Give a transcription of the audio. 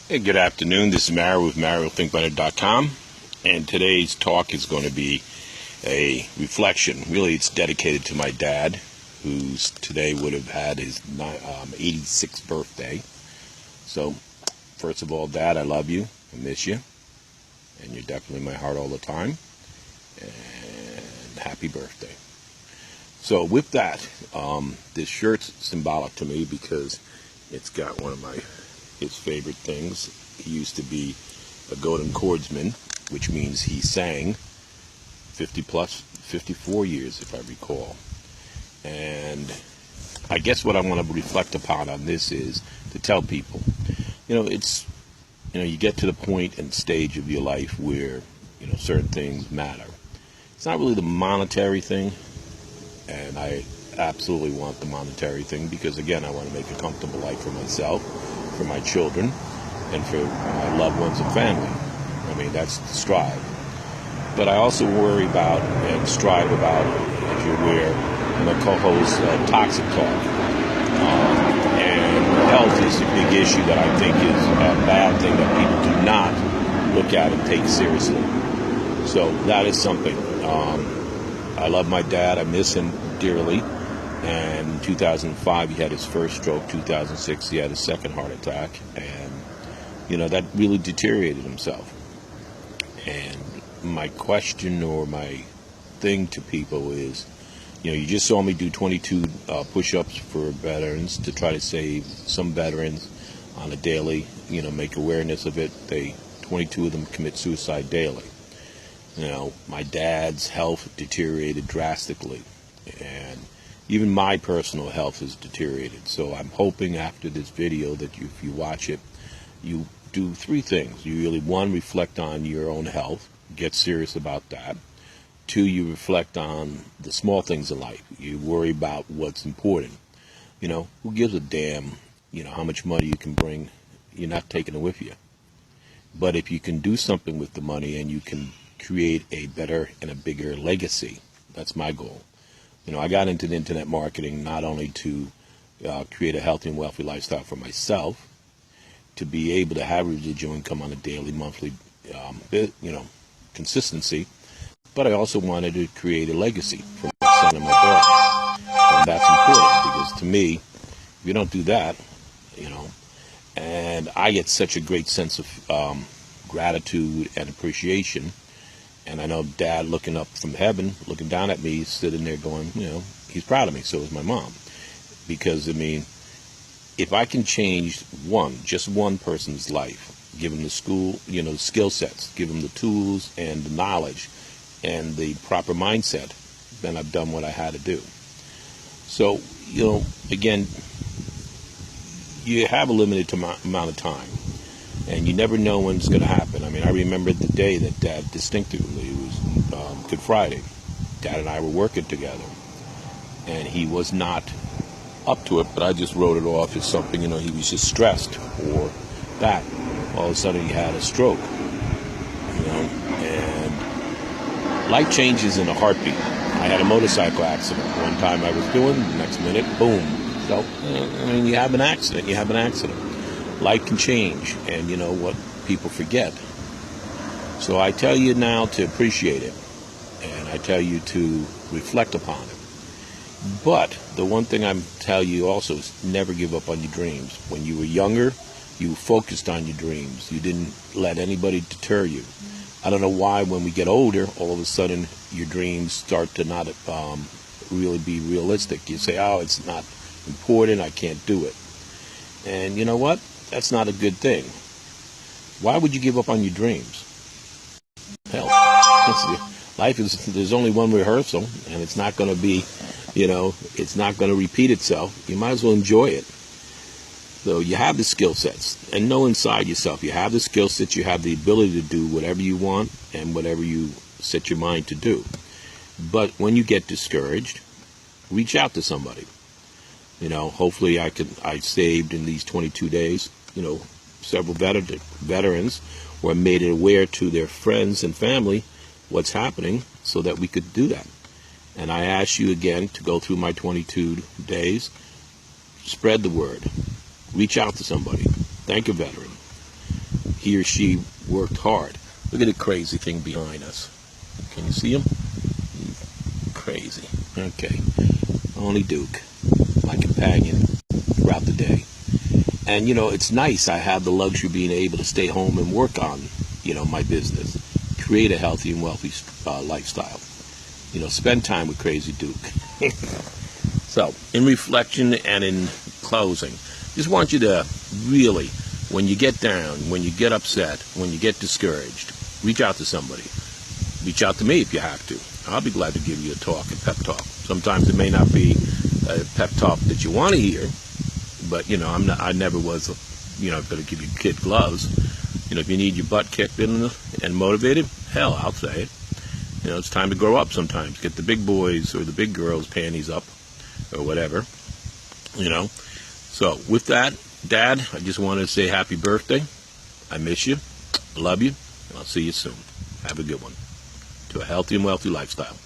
Hey, good afternoon. This is Mario with MarioMFinkbiner.com, and today's talk is going to be a reflection. Really, it's dedicated to my dad, who's today would have had his 86th birthday. So, first of all, Dad, I love you. I miss you, and you're definitely in my heart all the time. And happy birthday. So, with that, this shirt's symbolic to me because it's got one of his favorite things. He used to be a golden chordsman, which means he sang 54 years, if I recall. And I guess what I want to reflect upon on this is to tell people, you get to the point and stage of your life where, certain things matter. It's not really the monetary thing, and I absolutely want the monetary thing because, again, I want to make a comfortable life for myself, for my children, and for my loved ones and family. I mean, that's the strive. But I also worry about and strive about, if you're aware, my co-host Toxic Talk. And health is a big issue that I think is a bad thing that people do not look at and take seriously. So that is something. I love my dad. I miss him dearly. And in 2005, he had his first stroke. 2006, he had his second heart attack. And, that really deteriorated himself. And my question or my thing to people is, you just saw me do 22 push-ups for veterans to try to save some veterans on a daily, make awareness of it. 22 of them commit suicide daily. My dad's health deteriorated drastically. And even my personal health has deteriorated. So I'm hoping after this video that if you watch it, you do three things. You really, one, reflect on your own health. Get serious about that. Two, you reflect on the small things in life. You worry about what's important. Who gives a damn, how much money you can bring? You're not taking it with you. But if you can do something with the money and you can create a better and a bigger legacy, that's my goal. I got into the internet marketing not only to create a healthy and wealthy lifestyle for myself, to be able to have residual income on a daily, monthly, consistency, but I also wanted to create a legacy for my son and my daughter. And that's important because to me, if you don't do that, and I get such a great sense of gratitude and appreciation. And I know Dad looking up from heaven, looking down at me, sitting there going, he's proud of me. So is my mom. Because, if I can change just one person's life, give them the school, skill sets, give them the tools and the knowledge and the proper mindset, then I've done what I had to do. So, again, you have a limited amount of time. And you never know when it's going to happen. I remember the day that Dad distinctively, it was Good Friday. Dad and I were working together. And he was not up to it, but I just wrote it off as something, he was just stressed or that. All of a sudden he had a stroke. And life changes in a heartbeat. I had a motorcycle accident. One time I was doing, the next minute, boom. So, you have an accident. Life can change, and what people forget. So I tell you now to appreciate it, and I tell you to reflect upon it. But the one thing I tell you also is never give up on your dreams. When you were younger, you focused on your dreams. You didn't let anybody deter you. I don't know why when we get older, all of a sudden your dreams start to not really be realistic. You say, oh, it's not important, I can't do it. And you know what? That's not a good thing. Why would you give up on your dreams? Hell, life there's only one rehearsal, and it's not going to be, it's not going to repeat itself. You might as well enjoy it. So you have the skill sets, and know inside yourself, you have the skill sets, you have the ability to do whatever you want and whatever you set your mind to do. But when you get discouraged, reach out to somebody. Hopefully I saved in these 22 days, several veterans or made it aware to their friends and family what's happening so that we could do that. And I ask you again to go through my 22 days, spread the word, reach out to somebody, thank a veteran. he or she worked hard. Look at the crazy thing behind us. Can you see him? Crazy. Okay. Only Duke, my companion throughout the day. And, it's nice. I have the luxury of being able to stay home and work on, my business. Create a healthy and wealthy lifestyle. Spend time with Crazy Duke. So, in reflection and in closing, just want you to really, when you get down, when you get upset, when you get discouraged, reach out to somebody. Reach out to me if you have to. I'll be glad to give you a talk, a pep talk. Sometimes it may not be a pep talk that you want to hear, but I never was, going to give you kid gloves. If you need your butt kicked in and motivated, hell, I'll say it. It's time to grow up sometimes. Get the big boys or the big girls' panties up or whatever. So with that, Dad, I just wanted to say happy birthday. I miss you. I love you. And I'll see you soon. Have a good one. To a healthy and wealthy lifestyle.